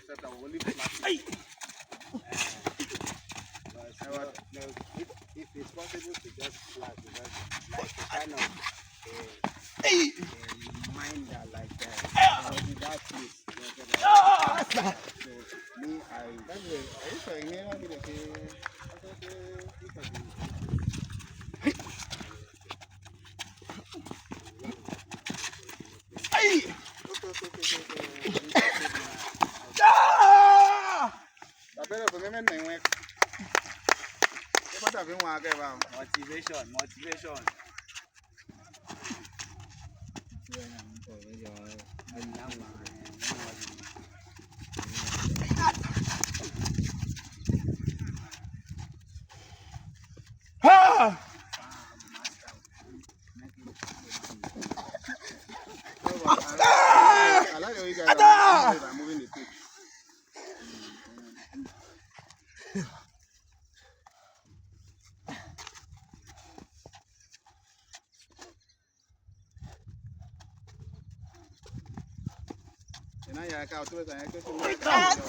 that are only plastic. If it's possible to just flag because like a kind of minder like without place. So me, I showing me how motivation. I like the way you guys are moving the pitch. Now you are out to